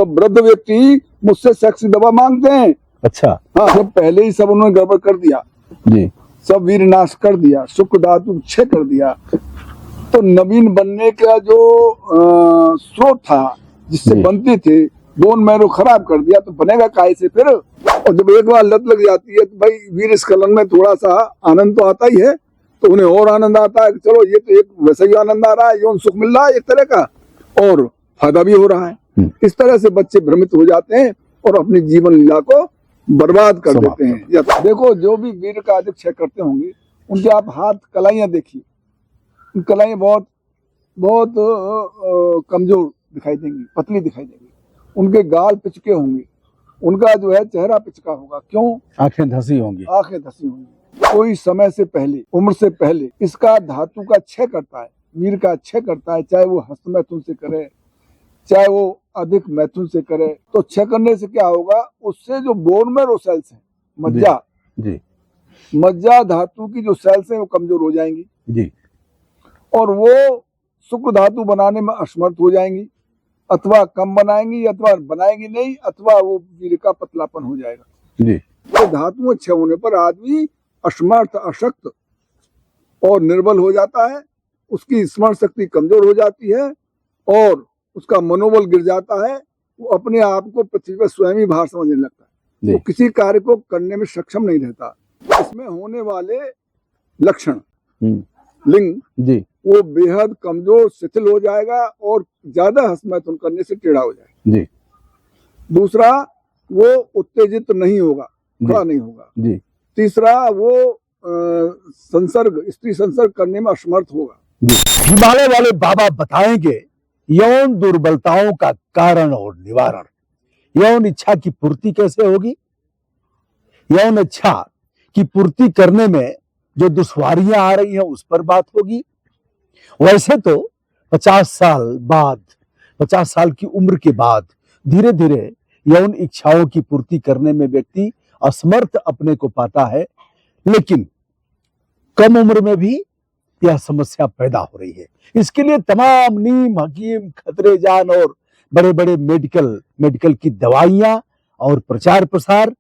तो वृद्ध व्यक्ति मुझसे सेक्स की दवा मांगते हैं। अच्छा। हाँ, सब पहले ही सब उन्होंने गड़बड़ कर दिया जी। सब वीर नाश कर दिया, शुक्र धातु क्षय कर दिया। तो नवीन बनने का जो स्रोत था जिससे जी। बनते थे, बोन मैरो खराब कर दिया, तो बनेगा काय से फिर। और जब एक बार लत लग जाती है तो भाई वीर स्खलन में थोड़ा सा आनंद तो आता ही है, तो उन्हें और आनंद आता है कि चलो ये तो एक वैसा ही आनंद आ रहा है, यौन सुख मिल रहा है एक तरह का और फायदा भी हो रहा है। इस तरह से बच्चे भ्रमित हो जाते हैं और अपनी जीवन लीला को बर्बाद कर देते हैं। या तो देखो, जो भी वीर का अधिक क्षय करते होंगे उनके आप हाथ कलाइयां देखिए, कलाइयां बहुत बहुत कमजोर दिखाई देंगी, पतली दिखाई देंगी। उनके गाल पिचके होंगे, उनका जो है चेहरा पिचका होगा। क्यों? आंखें धसी होंगी। आंखें धसी होंगी। कोई समय से पहले, उम्र से पहले इसका धातु का क्षय करता है, वीर का क्षय करता है। चाहे वो हस्त मैथुन से करे, चाहे वो अधिक मैथुन से करे। तो क्षय करने से क्या होगा? उससे जो बोन मैरो सेल्स है, मज्जा जी। मज्जा धातु की जो सेल्स है वो कमजोर हो जाएंगी जी। और वो शुक्र धातु बनाने में असमर्थ हो जाएंगी, अथवा कम बनाएंगी, अथवा बनाएंगी नहीं, अथवा वो वीर का पतलापन हो जाएगा। जी। तो धातुओं क्षय होने पर आदमी असमर्थ, अशक्त और निर्बल हो जाता है। उसकी स्मरण शक्ति कमजोर हो जाती है और उसका मनोबल गिर जाता है। वो अपने आप को पृथ्वी पर स्वयं ही भार समझने लगता है। वो किसी कार्य को करने में सक्षम नहीं रहता। इसमें होने वाले लक्षण, लिंग जी, वो बेहद कमजोर, शिथिल हो जाएगा और ज्यादा हस्तमैथुन करने से टेढ़ा हो जाएगा। जी। दूसरा, वो उत्तेजित नहीं होगा, खड़ा नहीं होगा। जी। तीसरा, वो संसर्ग, स्त्री संसर्ग करने में असमर्थ होगा। हिमालय वाले बाबा बताएंगे यौन दुर्बलताओं का कारण और निवारण। यौन इच्छा की पूर्ति कैसे होगी? यौन इच्छा की पूर्ति करने में जो दुश्वारियां आ रही हैं उस पर बात होगी। वैसे तो 50 साल की उम्र के बाद धीरे धीरे यौन इच्छाओं की पूर्ति करने में व्यक्ति असमर्थ अपने को पाता है, लेकिन कम उम्र में भी यह समस्या पैदा हो रही है। इसके लिए तमाम नीम हकीम, खतरे जान और बड़े बड़े मेडिकल की दवाइयां और प्रचार प्रसार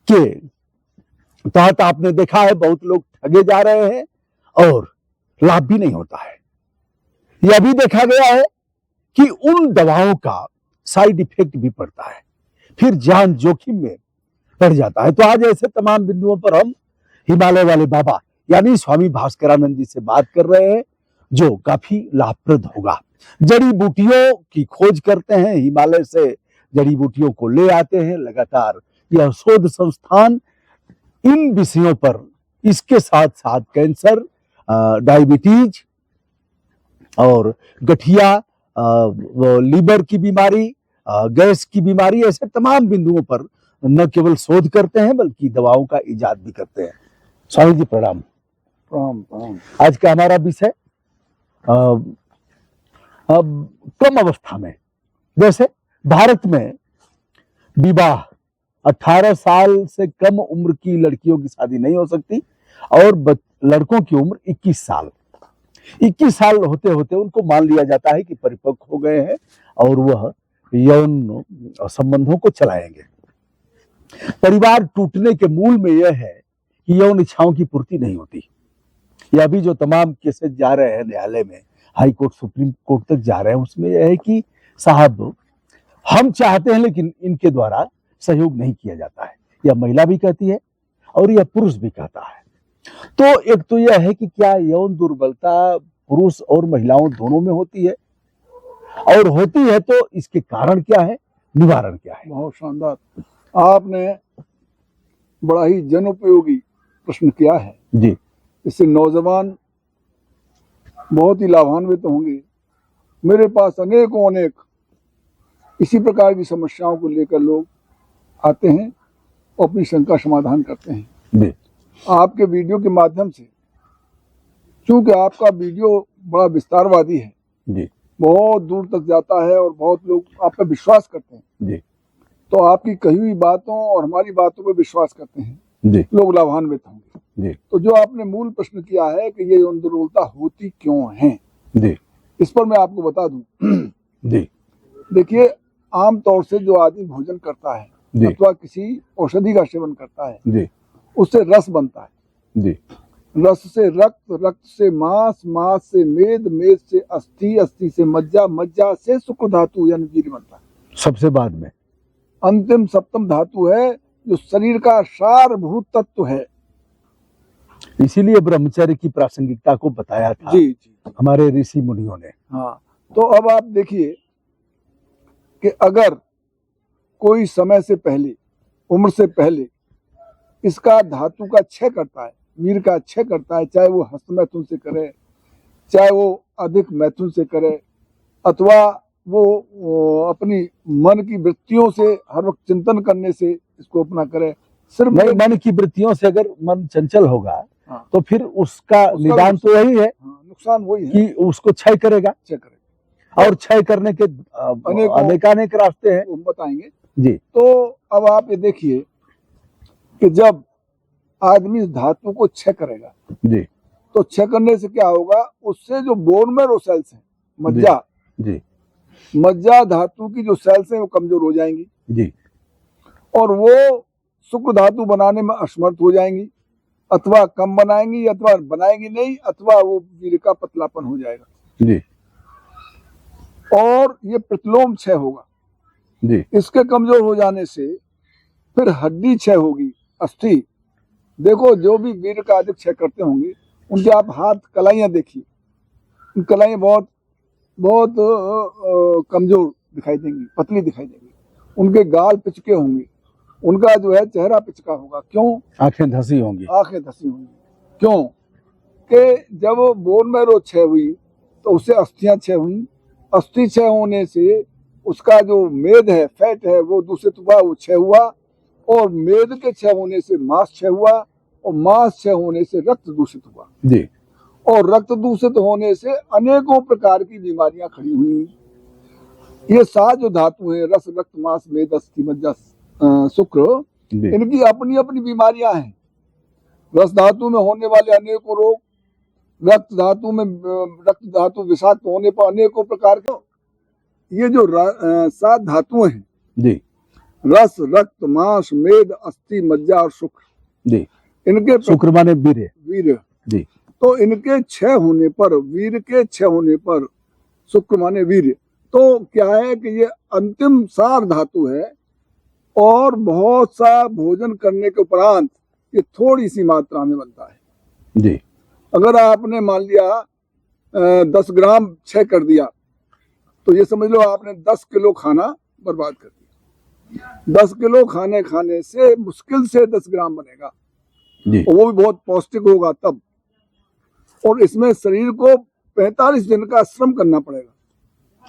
के तहत आपने देखा है बहुत लोग ठगे जा रहे हैं और लाभ भी नहीं होता है। यह भी देखा गया है कि उन दवाओं का साइड इफेक्ट भी पड़ता है, फिर जान जोखिम में पड़ जाता है। तो आज ऐसे तमाम बिंदुओं पर हम हिमालय वाले बाबा यानी स्वामी भास्करानंद जी से बात कर रहे हैं, जो काफी लाभप्रद होगा। जड़ी बूटियों की खोज करते हैं, हिमालय से जड़ी बूटियों को ले आते हैं लगातार। यह शोध संस्थान इन विषयों पर, इसके साथ साथ कैंसर, डायबिटीज और गठिया, लीवर की बीमारी, गैस की बीमारी, ऐसे तमाम बिंदुओं पर न केवल शोध करते हैं बल्कि दवाओं का इजाद भी करते हैं। स्वामी जी प्रणाम। प्रणाम। आज का हमारा विषय कम अवस्था में, जैसे भारत में विवाह 18 साल से कम उम्र की लड़कियों की शादी नहीं हो सकती और लड़कों की उम्र 21 साल होते होते उनको मान लिया जाता है कि परिपक्व हो गए हैं और वह यौन संबंधों को चलाएंगे। परिवार टूटने के मूल में यह है कि यौन इच्छाओं की पूर्ति नहीं होती। यह भी जो तमाम केसेस जा रहे हैं न्यायालय में, हाई कोर्ट, सुप्रीम कोर्ट तक जा रहे हैं, उसमें यह है कि साहब हम चाहते हैं लेकिन इनके द्वारा सहयोग नहीं किया जाता है। यह महिला भी कहती है और यह पुरुष भी कहता है। तो एक तो यह है कि क्या यौन दुर्बलता पुरुष और महिलाओं दोनों में होती है, और होती है तो इसके कारण क्या है, निवारण क्या है? बहुत शानदार, आपने बड़ा ही जनोपयोगी प्रश्न किया है जी। इससे नौजवान बहुत ही लाभान्वित होंगे। मेरे पास अनेक इसी प्रकार की समस्याओं को लेकर लोग आते हैं और अपनी शंका समाधान करते हैं जी। आपके वीडियो के माध्यम से। क्योंकि आपका वीडियो बड़ा विस्तारवादी है जी, बहुत दूर तक जाता है और बहुत लोग आप पर विश्वास करते हैं जी, तो आपकी कही हुई बातों और हमारी बातों पर विश्वास करते हैं जी, लोग लाभान्वित होंगे जी, तो जो आपने मूल प्रश्न किया है कि ये यौन दुर्बलता होती क्यों है, जी, इस पर मैं आपको बता दूं। जी, देखिए, आम तौर से जो आदमी भोजन करता है जी अथवा किसी औषधि का सेवन करता है जी उससे रस बनता है। जी रस से रक्त, रक्त से मांस, मांस से मेद, मेद से अस्थि, अस्थि से मज्जा, मज्जा से शुक्र धातु यानी वीर्य बनता है। सबसे बाद में अंतिम सप्तम धातु है जो शरीर का सारभूत तत्व है। इसीलिए ब्रह्मचर्य की प्रासंगिकता को बताया था जी जी हमारे ऋषि मुनियों ने। हाँ। तो अब आप देखिए कि अगर कोई समय से पहले, उम्र से पहले इसका धातु का क्षय करता है, वीर का क्षय करता है, चाहे वो हस्त मैथुन से करे, चाहे वो अधिक मैथुन से करे, अथवा वो अपनी मन की वृत्तियों से हर वक्त चिंतन करने से इसको अपना करे, सिर्फ नहीं, मन की वृत्तियों से अगर मन चंचल होगा हाँ, तो फिर उसका निदान तो यही है हाँ, नुकसान वही है कि उसको क्षय करेगा। क्षय करे। और क्षय करने के अनेकानेक रास्ते हैं, वो हम बताएंगे जी। तो अब आप ये देखिए कि जब आदमी इस धातु को क्षय करेगा जी तो क्षय करने से क्या होगा, उससे जो बोन मैरो सेल्स हैं, मज्जा, जी मज्जा धातु की जो सेल्स हैं वो कमजोर हो जाएंगी जी और वो शुक्र धातु बनाने में असमर्थ हो जाएंगी, अथवा कम बनाएंगी अथवा बनाएंगी नहीं, अथवा वो वीर्य का पतलापन हो जाएगा जी और ये प्रतिलोम क्षय होगा। जी इसके कमजोर हो जाने से फिर हड्डी क्षय होगी, अस्थि। देखो जो भी वीर्य का अधिक क्षय करते होंगे उनके आप हाथ कलाइयां देखिए, उन कलाइयां बहुत बहुत कमजोर दिखाई देंगी, पतली दिखाई देंगी, उनके गाल पिचके होंगे, उनका जो है चेहरा पिचका होगा। क्यों? आंखें धसी होंगी, आंखें धसी होंगी। क्यों? कि जब बोन मैरो क्षय हुई तो उससे अस्थियां क्षय हुई, अस्थि क्षय होने से उसका जो मेद है, फैट है, वो दूषित हुआ, वो क्षय हुआ और मेद के क्षय होने से मांस क्षय हुआ और मांस क्षय होने से रक्त दूषित हुआ जी और रक्त दूषित होने से अनेकों प्रकार की बीमारियां खड़ी हुई। ये 7 जो धातु हैं, रस, रक्त, मांस, मेद, अस्थि, मज्जा, शुक्र, जी इनकी अपनी अपनी बीमारियां हैं। रस धातु में होने वाले अनेकों रोग, रक्त धातु में रक्त धातु विषाक्त होने पर अनेकों प्रकार के, ये जो 7 धातुएं हैं, जी रस, रक्त, मांस, मेद, अस्थि, मज्जा और शुक्र, जी इनके शुक्र माने वीर्य वीर्य, जी तो इनके क्षय होने पर, वीर्य के क्षय होने पर, शुक्र माने वीर्य, तो क्या है कि ये अंतिम सार धातु है और बहुत सा भोजन करने के उपरांत ये थोड़ी सी मात्रा में बनता है। जी अगर आपने मान लिया 10 ग्राम क्षय कर दिया तो ये समझ लो आपने 10 किलो खाना बर्बाद कर दिया। 10 किलो खाने खाने से मुश्किल से 10 ग्राम बनेगा जी और वो भी बहुत पौष्टिक होगा तब, और इसमें शरीर को 45 दिन का श्रम करना पड़ेगा।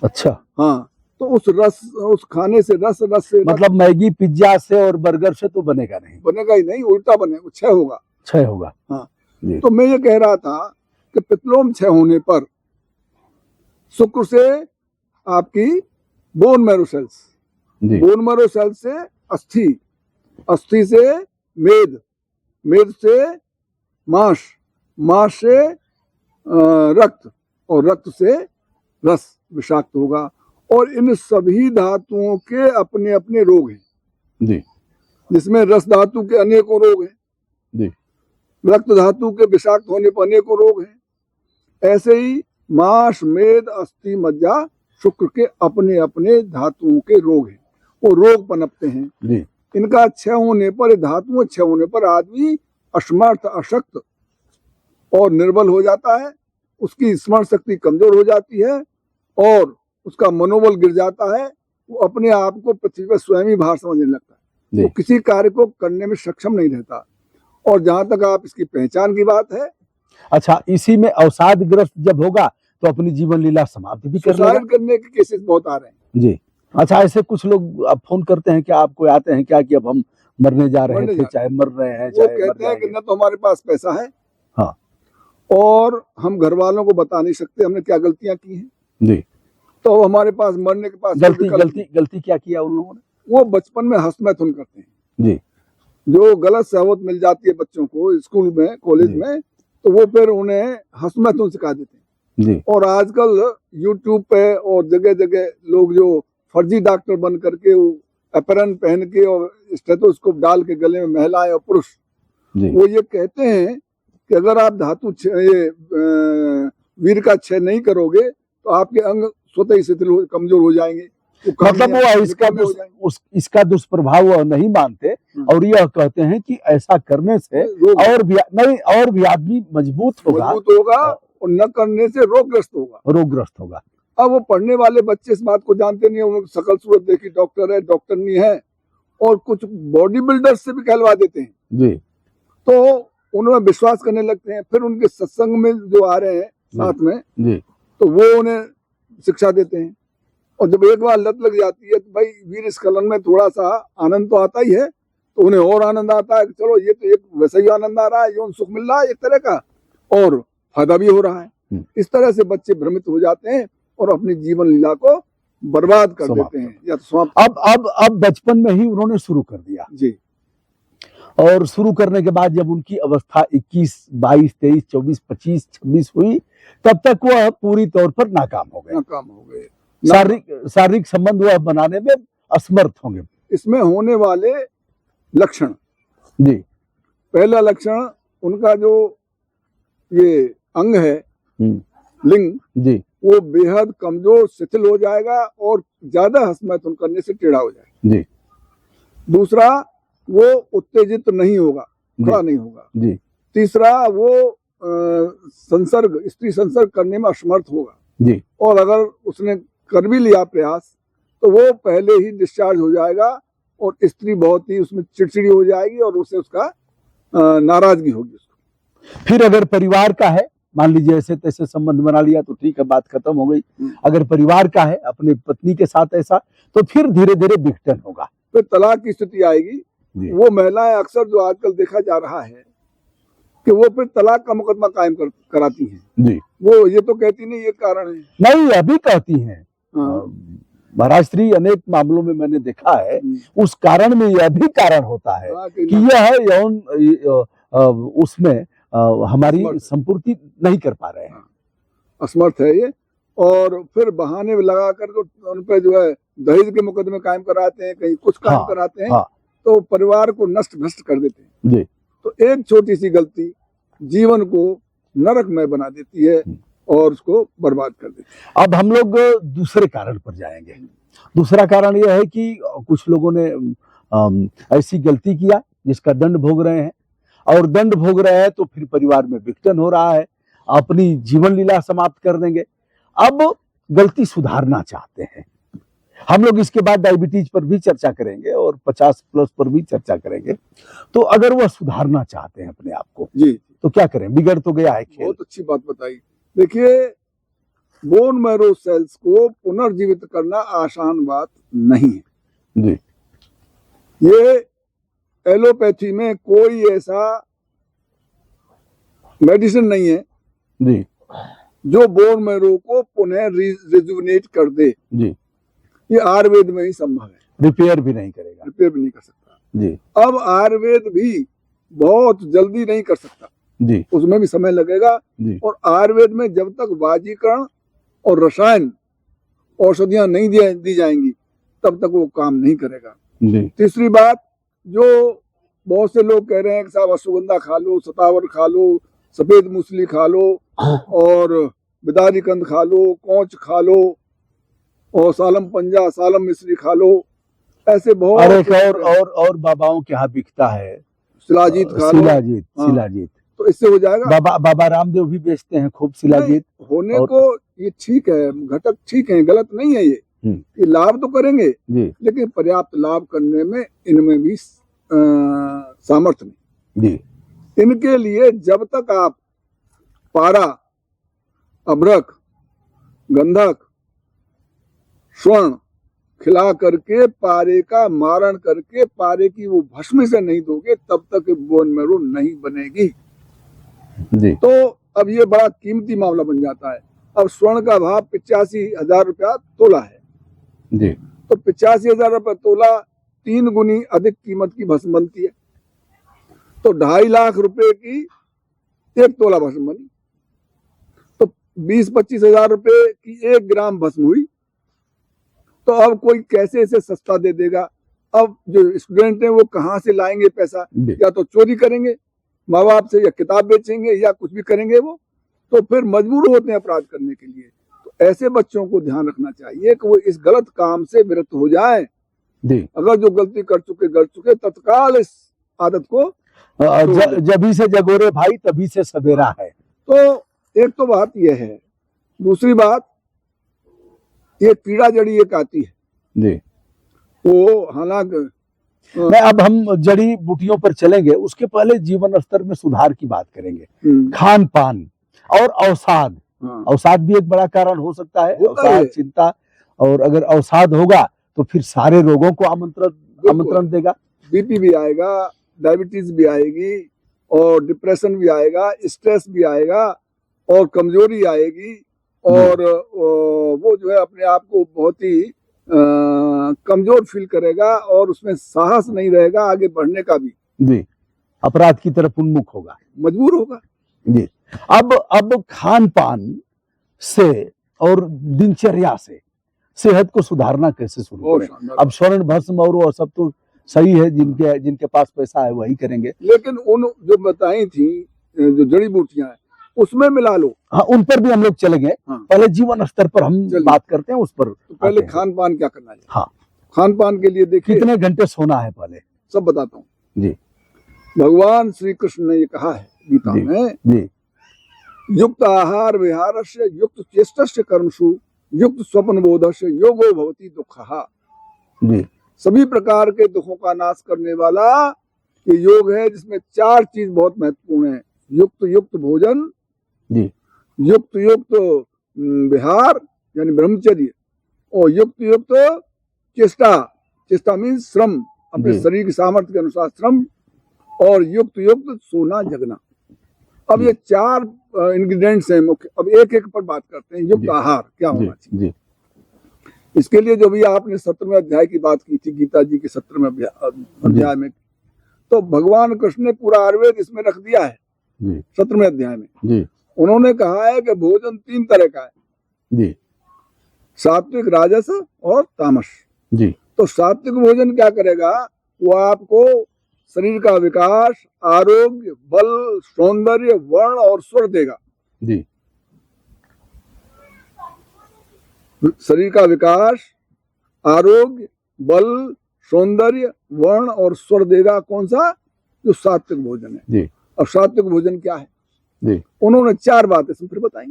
अच्छा, हाँ, तो उस रस, उस खाने से रस, रस से मतलब मैगी पिज्जा से और बर्गर से तो बनेगा नहीं, बनेगा ही नहीं, उल्टा बनेगा, क्षय होगा। क्षय होगा। हाँ जी तो मैं ये कह रहा था कि पित्तलोम क्षय होने पर शुक्र से आपकी बोन मैरो सेल्स, जी बोन मैरो सेल्स से अस्थि, अस्थि से मेद, मेद से मांस, मांस से रक्त और रक्त से रस विषाक्त होगा। और इन सभी धातुओं के अपने अपने रोग हैं जी जिसमें रस धातु के अनेकों रोग हैं, जी रक्त धातु के विषाक्त होने पर अनेकों रोग हैं। ऐसे ही मांस, मेद, अस्थि, मज्जा, शुक्र के अपने अपने धातुओं के रोग हैं, वो रोग पनपते हैं। जी इनका क्षय होने पर, धातुओं क्षय होने पर आदमी असमर्थ, अशक्त और निर्बल हो जाता है, उसकी स्मरण शक्ति कमजोर हो जाती है और उसका मनोबल गिर जाता है, वो अपने आप को पृथ्वी पर स्वयं ही भार समझने लगता है, वो किसी कार्य को करने में सक्षम नहीं रहता। और जहां तक आप इसकी पहचान की बात है, अच्छा, इसी में अवसादग्रस्त जब होगा तो अपनी जीवन लीला समाप्त भी कर लेगा। सुसाइड करने के केसेस बहुत आ रहे हैं जी। अच्छा, ऐसे कुछ लोग अब फोन करते हैं कि आपको आते हैं क्या कि अब हम मरने जा रहे थे, चाहे मर रहे हैं, वो चाहे कहते हैं कि न तो हमारे पास पैसा है, हाँ, और हम घर वालों को बता नहीं सकते हमने क्या गलतियां की हैं, जी, तो हमारे पास मरने के पास गलती क्या किया उन लोगों ने? वो बचपन में हंस मैथुन करते हैं जी, जो गलत सहवत मिल जाती है बच्चों को स्कूल में, कॉलेज में, तो वो फिर उन्हें हंस मैथुन सिखा देते हैं। जी, और आजकल यूट्यूब पे और जगह जगह लोग जो फर्जी डॉक्टर बन करके वो अपहरण पहन के और स्टेथोस्कोप डाल के गले में महिलाएं और पुरुष, वो ये कहते हैं कि अगर आप धातु वीर का क्षय नहीं करोगे तो आपके अंग स्वतः ही शिथिल कमजोर हो जाएंगे। मतलब वो इसका दुष्प्रभाव वो नहीं मानते और यह कहते हैं कि ऐसा करने से और भी आदमी मजबूत होगा और न करने से रोगग्रस्त होगा। अब वो पढ़ने वाले बच्चे इस बात को जानते नहीं, उन्होंने शकल सूरत देखी, डॉक्टर है डॉक्टरनी है, और कुछ बॉडी बिल्डर से भी कहलवा देते हैं जी, तो उन्हें विश्वास करने लगते हैं। फिर उनके सत्संग में जो आ रहे हैं साथ में जी, तो वो उन्हें शिक्षा देते हैं। और जब एक बार लत लग जाती है तो भाई वीर स्खलन में थोड़ा सा आनंद तो आता ही है, तो उन्हें और आनंद आता है कि चलो ये तो एक वैसा ही आनंद आ रहा है, यौन सुख मिल रहा है एक तरह का और फायदा भी हो रहा है। इस तरह से बच्चे भ्रमित हो जाते हैं और अपनी जीवन लीला को बर्बाद कर देते हैं या तो समाप्त। अब बचपन में ही उन्होंने शुरू कर दिया जी, और शुरू करने के बाद जब उनकी अवस्था 21, 22, 23, 24, 25, 26 हुई, तब तक वह पूरी तौर पर नाकाम हो गए। शारीरिक संबंध वह बनाने में असमर्थ होंगे। इसमें होने वाले लक्षण जी, पहला लक्षण उनका जो ये अंग है लिंग जी, वो बेहद कमजोर शिथिल हो जाएगा और ज्यादा हंसमैथुन करने से टेढ़ा हो जाएगा जी। दूसरा, वो उत्तेजित नहीं होगा, खड़ा नहीं होगा जी। तीसरा, वो स्त्री संसर्ग करने में असमर्थ होगा जी, और अगर उसने कर भी लिया प्रयास तो वो पहले ही डिस्चार्ज हो जाएगा और स्त्री बहुत ही उसमें चिड़चिड़ी हो जाएगी और उसे उसका नाराजगी होगी उसको। फिर अगर परिवार का है, मान लीजिए ऐसे तैसे संबंध बना लिया तो ठीक है, बात खत्म हो गई। अगर परिवार का है अपनी पत्नी के साथ ऐसा, तो फिर धीरे धीरे विघटन होगा, फिर तलाक की स्थिति आएगी। वो महिलाएं अक्सर जो आजकल देखा जा रहा है कि वो फिर तलाक का मुकदमा कायम कराती हैं जी। वो ये तो कहती नहीं ये कारण है, नहीं अभी कहती हैं। महाराष्ट्री अनेक मामलों में मैंने देखा है, उस कारण में यह भी कारण होता है कि यह यौन उसमें हमारी संपूर्ति नहीं कर पा रहे हैं, असमर्थ है ये। और फिर बहाने लगा कर उन पर जो है दहेज के मुकदमे कायम कराते हैं, कहीं कुछ कायम कराते हैं, तो परिवार को नष्ट भ्रष्ट कर देते हैं जी। तो एक छोटी सी गलती जीवन को नरकमय बना देती है और उसको बर्बाद कर देती है। अब हम लोग दूसरे कारण पर जाएंगे। दूसरा कारण यह है कि कुछ लोगों ने ऐसी गलती किया जिसका दंड भोग रहे हैं, और दंड भोग रहे हैं तो फिर परिवार में विघटन हो रहा है, अपनी जीवन लीला समाप्त कर देंगे। अब गलती सुधारना चाहते हैं हम लोग, इसके बाद डायबिटीज पर भी चर्चा करेंगे और 50+ पर भी चर्चा करेंगे। तो अगर वह सुधारना चाहते हैं अपने आप को जी, तो क्या करें? बिगड़ तो गया है खेल। बहुत अच्छी बात बताई। देखिए, बोन मैरो सेल्स को पुनर्जीवित करना आसान बात नहीं है जी। ये एलोपैथी में कोई ऐसा मेडिसिन नहीं है जी जो बोन मैरो को पुनः रिजुविनेट कर दे जी। ये आयुर्वेद में ही संभव है, रिपेयर भी नहीं करेगा, रिपेयर भी नहीं कर सकता जी। अब आयुर्वेद भी बहुत जल्दी नहीं कर सकता जी, उसमें भी समय लगेगा जी। और आयुर्वेद में जब तक वाजीकरण और रसायन औषधियां नहीं दी जाएंगी तब तक वो काम नहीं करेगा जी। तीसरी बात, जो बहुत से लोग कह रहे हैं कि साहब अश्वगंधा खा लो, सतावर खा लो, सफेद मूसली खा लो और बिदारी कंद खा लो, कौच खा लो और सालम पंजा, सालम मिश्री खा लो, ऐसे बहुत और बाबाओं के यहाँ बिकता है शिलाजीत खा लो। शिलाजीत तो इससे हो जाएगा। बाबा रामदेव भी बेचते हैं खूब शिलाजीत। होने को ये ठीक है, घटक ठीक है, गलत नहीं है ये लाभ तो करेंगे लेकिन पर्याप्त लाभ करने में इनमें भी सामर्थ्य नहीं। इनके लिए जब तक आप पारा, अभ्रक, गंधक, स्वर्ण खिला करके पारे का मारण करके पारे की वो भस्म से नहीं दोगे तब तक बोन मैरो नहीं बनेगी जी। तो अब ये बड़ा कीमती मामला बन जाता है। अब स्वर्ण का भाव 85,000 रुपया तोला है जी। तो 85,000 रुपया तोला 3 गुनी अधिक कीमत की भस्म बनती है तो 2.5 लाख रुपए की 1 तोला भस्म बनी तो 20-25 हजार रुपए की 1 ग्राम भस्म हुई तो अब कोई कैसे इसे सस्ता दे देगा? अब जो स्टूडेंट हैं वो कहाँ से लाएंगे पैसा? जी। या तो चोरी करेंगे माँ बाप से, या किताब बेचेंगे, या कुछ भी करेंगे वो, तो फिर मजबूर होते हैं अपराध करने के लिए। तो ऐसे बच्चों को ध्यान रखना चाहिए कि वो इस गलत काम से विरत हो जाए। जी। अगर जो गलती कर चुके तत्काल इस आदत को जभी से जगोरे भाई तभी से सवेरा है। तो एक तो बात यह है। दूसरी बात, ये कीड़ा जड़ी एक आती है जी। वो, हालांकि मैं अब हम जड़ी बूटियों पर चलेंगे, उसके पहले जीवन स्तर में सुधार की बात करेंगे। खान पान और अवसाद। हाँ। अवसाद भी एक बड़ा कारण हो सकता है। होता अवसाद, है। चिंता, और अगर अवसाद होगा तो फिर सारे रोगों को आमंत्रण देगा। बीपी भी आएगा, डायबिटीज भी आएगी, और डिप्रेशन भी आएगा, स्ट्रेस भी आएगा, और कमजोरी आएगी, और वो जो है अपने आप को बहुत ही कमजोर फील करेगा, और उसमें साहस नहीं रहेगा आगे बढ़ने का भी। जी। अपराध की तरफ उन्मुख होगा, मजबूर होगा। जी। अब खान पान से और दिनचर्या से सेहत को सुधारना कैसे शुरू करें? अब स्वर्ण भस्म और वो सब तो सही है, जिनके पास पैसा है वही करेंगे, लेकिन उन जो बताई थी जो जड़ी बूटियां हैं उसमें मिला लो। हाँ, उन पर भी हम लोग चलेंगे। हाँ। पहले जीवन स्तर पर हम बात करते हैं, उस पर तो पहले खान पान क्या करना है। हाँ, खान पान के लिए देखिए कितने घंटे सोना है पहले सब बताता हूँ जी। भगवान श्री कृष्ण ने ये कहा है गीता में जी। युक्त आहार विहारस्य युक्त चेष्टस्य कर्मसु युक्त स्वप्न बोधस्य योगो भवति दुःखः। जी। सभी प्रकार के दुखों का नाश करने वाला ये योग है, जिसमें 4 चीज बहुत महत्वपूर्ण है। युक्त भोजन, जी। युक्त विहार यानी ब्रह्मचर्य, और युक्त चेष्टा मीन्स श्रम, अपने शरीर की सामर्थ्य के अनुसार श्रम, और युक्त सोना जगना। अब ये 4 इंग्रेडिएंट्स हैं मुख्य। अब एक एक पर बात करते हैं। युक्त आहार क्या होना चाहिए। इसके लिए जो भी आपने 17वें अध्याय की बात की थी, गीता जी के 17वें अध्याय में, तो भगवान कृष्ण ने पूरा आयुर्वेद इसमें रख दिया है 17वें अध्याय में। जी। उन्होंने कहा है कि भोजन 3 तरह का है जी। सात्विक, राजस और तामस जी। तो सात्विक भोजन क्या करेगा? वो आपको शरीर का विकास, आरोग्य, बल, सौंदर्य, वर्ण और स्वर देगा जी। शरीर का विकास, आरोग्य, बल, सौंदर्य, वर्ण और स्वर देगा। कौन सा? जो सात्विक भोजन है जी। अब सात्विक भोजन क्या है जी? उन्होंने 4 बातें फिर बताई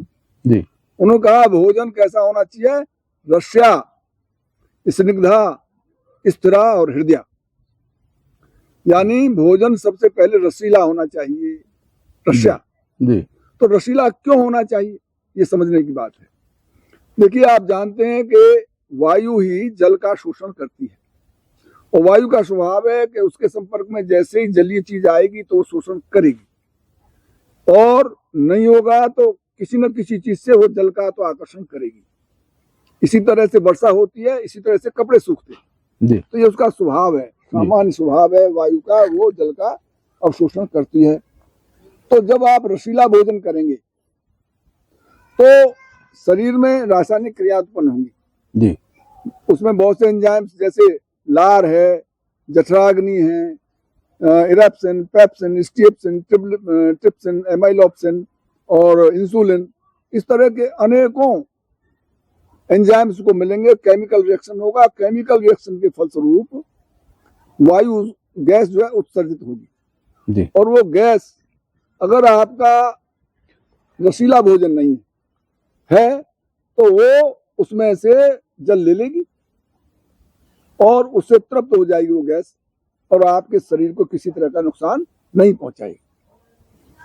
जी। उन्होंने कहा भोजन कैसा होना चाहिए? रस्या, स्निग्धा, स्थिरा और हृदय। यानी भोजन सबसे पहले रसीला होना चाहिए। रस्या जी। तो रसीला क्यों होना चाहिए, ये समझने की बात है। देखिए, आप जानते हैं कि वायु ही जल का शोषण करती है, और वायु का स्वभाव है कि उसके संपर्क में जैसे ही जलीय चीज आएगी तो वो शोषण करेगी, और नहीं होगा तो किसी न किसी चीज से वो जल का तो आकर्षण करेगी। इसी तरह से वर्षा होती है, इसी तरह से कपड़े सूखते हैं। तो ये उसका स्वभाव है, सामान्य स्वभाव है वायु का, वो जल का अवशोषण करती है। तो जब आप रसीला भोजन करेंगे तो शरीर में रासायनिक क्रिया उत्पन्न होंगी जी। उसमें बहुत से एंजाइम्स जैसे लार है, जठराग्नि है, इरेप्सिन, पेप्सिन, स्ट्रिप्सिन, ट्रिप्सिन, एमाइलोप्सिन और इंसुलिन, इस तरह के अनेकों एंजाइम्स को मिलेंगे। केमिकल रिएक्शन होगा, केमिकल रिएक्शन के फलस्वरूप वायु गैस जो है उत्सर्जित होगी जी। और वो गैस अगर आपका रसीला भोजन नहीं है तो वो उसमें से जल ले लेगी और उससे तृप्त हो जाएगी वो गैस, और आपके शरीर को किसी तरह का नुकसान नहीं पहुंचाएगी।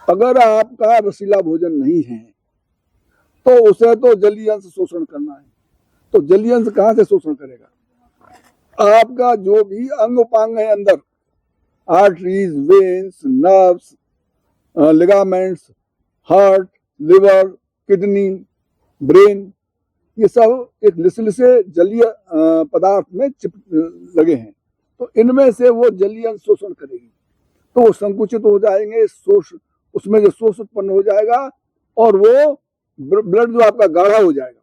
अगर आपका रसीला भोजन नहीं है तो उसे तो जलीय अंश शोषण करना है। तो जलीय अंश कहाँ से शोषण करेगा? आपका जो भी अंग उपांग है अंदर, arteries, veins, nerves, ligaments, heart, liver, kidney, brain, ये सब एक लिसलिसे जलीय पदार्थ में लगे हैं। तो इनमें से वो जलीय अंश शोषण करेगी, तो वो संकुचित हो जाएंगे, उसमें जो शोष उत्पन्न हो जाएगा, और वो ब्लड जो आपका गाढ़ा हो जाएगा।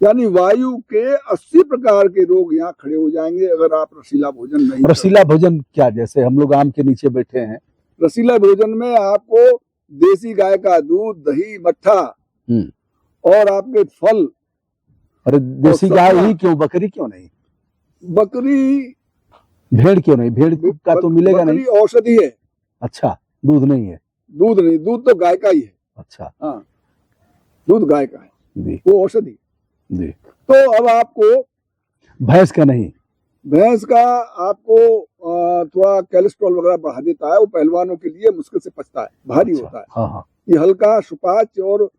यानी वायु के 80 प्रकार के रोग यहाँ खड़े हो जाएंगे अगर आप रसीला भोजन नहीं रसीला भोजन क्या, जैसे हम लोग आम के नीचे बैठे हैं, रसीला भोजन में आपको देसी गाय का दूध, दही, मट्ठा और आपके फल। अरे देसी गाय ही क्यों, बकरी क्यों नहीं, बकरी भेड़ क्यों नहीं, भेड़ का तो मिलेगा नहीं। बकरी औषधि है। अच्छा, दूध नहीं है। दूध नहीं, दूध तो गाय का ही है। अच्छा, हाँ, दूध गाय का है जी वो औषधि जी। तो अब आपको भैंस का नहीं, भैंस का आपको थोड़ा कोलेस्ट्रॉल वगैरह बढ़ा देता है, वो पहलवानों के लिए मुश्किल से पचता है, भारी अच्छा, होता है। हाँ हाँ, ये हल्का, सुपाच्य और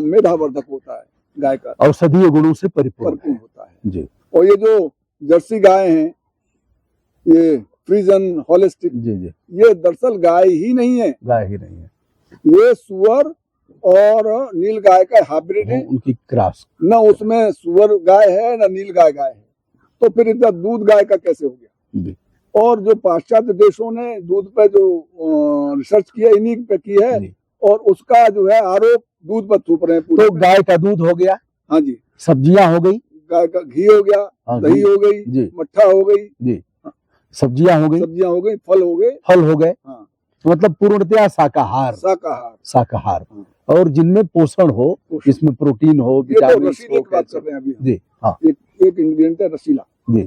मेधावर्धक होता है, गाय का औषधीय गुणों से परिपूर्ण भरपूर है होता है जी और ये जो जर्सी गाय हैं, ये फ्रीजन, हॉलिस्टिक, जी जी। ये दरअसल गाय ही नहीं है, गाय ही नहीं है, ये सुअर और नील गाय का हाइब्रिड है। उनकी क्रॉस। न उसमें सुअर गाय है न नील गाय है, तो फिर इतना दूध गाय का कैसे हो गया जी और जो पाश्चात्य देशों ने दूध पे जो रिसर्च किया इन्हीं पे की है जी। और उसका जो है आरोप दूध पर थोप रहे हैं पूरे। तो गाय का दूध हो गया, हाँ जी, सब्जियां हो गई, गाय का घी हो गया, हाँ, दही घी हो गई जी मट्ठा हो गई जी, सब्जियां हो गई, सब्जियां हो गई, फल हो गए, फल हो गए, हाँ, मतलब पूर्णतया शाकाहार। शाकाहार। शाकाहार हाँ। और जिनमें पोषण हो, पोषण। इसमें प्रोटीन हो, ये तो विटामिन रसीले की बात कर रहे हैं अभी हम। जी हाँ एक इंग्रेडिएंट है रसीला जी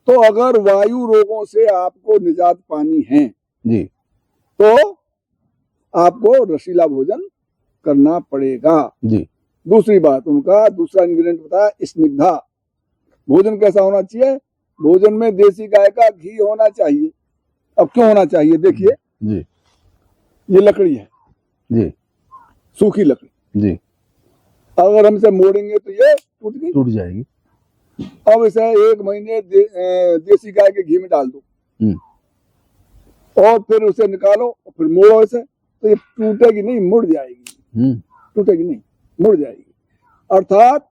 तो अगर वायु रोगों से आपको निजात पानी है जी तो आपको रसीला भोजन करना पड़ेगा जी। दूसरी बात, उनका दूसरा इंग्रेडिएंट बताया स्निग्धा। भोजन कैसा होना चाहिए? भोजन में देसी गाय का घी होना चाहिए। अब क्यों होना चाहिए? देखिए जी ये लकड़ी है जी सूखी लकड़ी, जी, अगर हम इसे मोड़ेंगे तो ये टूट गई, टूट जाएगी। अब इसे 1 महीने देसी गाय के घी में डाल दो और फिर उसे निकालो और फिर मोड़ो इसे, तो ये टूटेगी नहीं, मुड़ जाएगी। टूटेगी नहीं, मुड़ जाएगी। अर्थात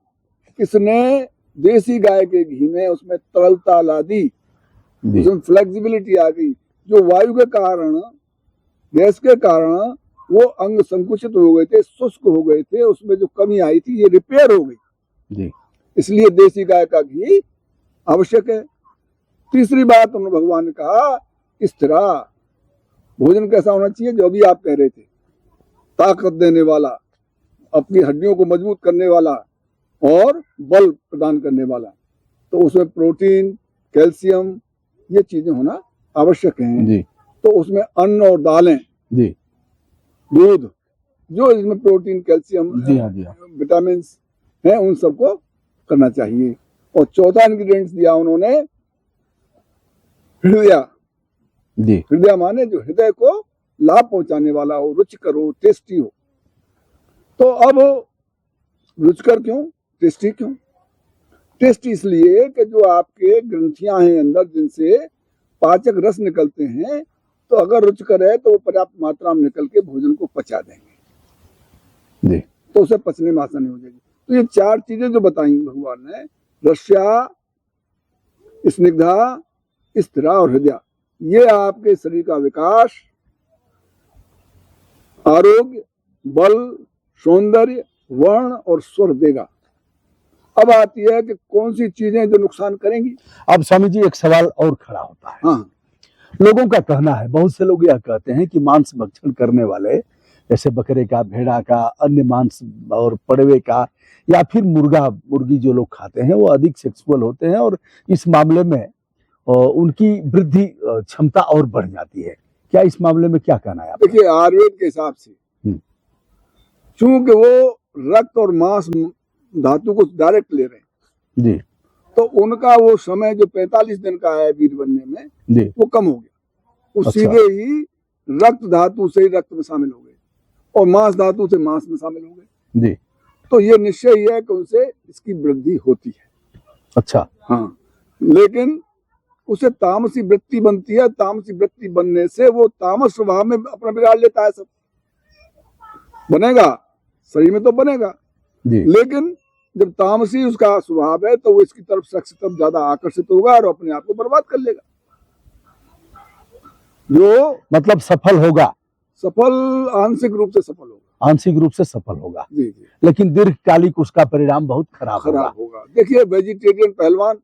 इसने देसी गाय के घी में उसमें तरलता ला दी, उसमें फ्लेक्सिबिलिटी आ गई, जो वायु के कारण, गैस के कारण वो अंग संकुचित हो गए थे, शुष्क हो गए थे, उसमें जो कमी आई थी ये रिपेयर हो गई जी। इसलिए देसी गाय का घी आवश्यक है। तीसरी बात उन्होंने भगवान ने कहा स्थिरा। भोजन कैसा होना चाहिए? जो अभी आप कह रहे थे, ताकत देने वाला, अपनी हड्डियों को मजबूत करने वाला और बल प्रदान करने वाला। तो उसमें प्रोटीन, कैल्शियम, ये चीजें होना आवश्यक हैं जी। तो उसमें अन्न और दालें जी, दूध, जो इसमें प्रोटीन, कैल्शियम, जी हाँ, जी हाँ। विटामिन हैं, उन सबको करना चाहिए। और चौथा इंग्रेडिएंट्स दिया उन्होंने हृदय। जी हृदय माने जो हृदय को लाभ पहुंचाने वाला हो, रुचिकर हो, टेस्टी हो। तो अब रुचिकर क्यों, टेस्टी क्यों? टेस्टी इसलिए कि जो आपके ग्रंथियां हैं अंदर जिनसे पाचक रस निकलते हैं, तो अगर रुचिकर है तो वो पर्याप्त मात्रा में निकल के भोजन को पचा देंगे जी। तो उसे पचने में आसानी हो जाएगी। तो ये 4 चीजें जो बताई भगवान ने, रस्या, स्निग्धा, स्थिरा और हृदय, ये आपके शरीर का विकास, आरोग्य, बल, सौंदर्य, वर्ण और स्वर देगा। अब आती है कि कौन सी चीजें जो नुकसान करेंगी। अब स्वामी जी एक सवाल और खड़ा होता है। हाँ, लोगों का कहना है, बहुत से लोग यह कहते हैं कि मांस भक्षण करने वाले, जैसे बकरे का, भेड़ा का, अन्य मांस और पड़वे का, या फिर मुर्गा मुर्गी जो लोग खाते हैं, वो अधिक सेक्सुअल होते हैं और इस मामले में उनकी वृद्धि क्षमता और बढ़ जाती है। क्या इस मामले में क्या कहना है आपका? देखिए आयुर्वेद के हिसाब से चूंकि वो रक्त और मांस धातु को डायरेक्ट ले रहे हैं जी, तो उनका वो समय जो 45 दिन का है वीर बनने में जी, वो कम हो गया। वो अच्छा। सीधे ही रक्त धातु से ही रक्त में शामिल हो गए और मांस धातु से मांस में शामिल हो गए। जी, तो ये निश्चय ही है कि उनसे इसकी वृद्धि होती है। अच्छा, हाँ, लेकिन उसे तामसी वृत्ति बनती है। तामसी वृत्ति बनने से वो तामस स्वभाव में अपना बिगाड़ लेता है। सब बनेगा, शरीर में तो बनेगा, जी, लेकिन जब तामसी उसका स्वभाव है तो वो इसकी तरफ शख्स तब ज्यादा आकर्षित होगा और अपने आप को बर्बाद कर लेगा। जो मतलब सफल होगा, सफल आंशिक रूप से सफल होगा, आंशिक रूप से सफल होगा, जी जी लेकिन दीर्घकालिक उसका परिणाम बहुत खराब होगा। खराब होगा। देखिए वेजिटेरियन पहलवान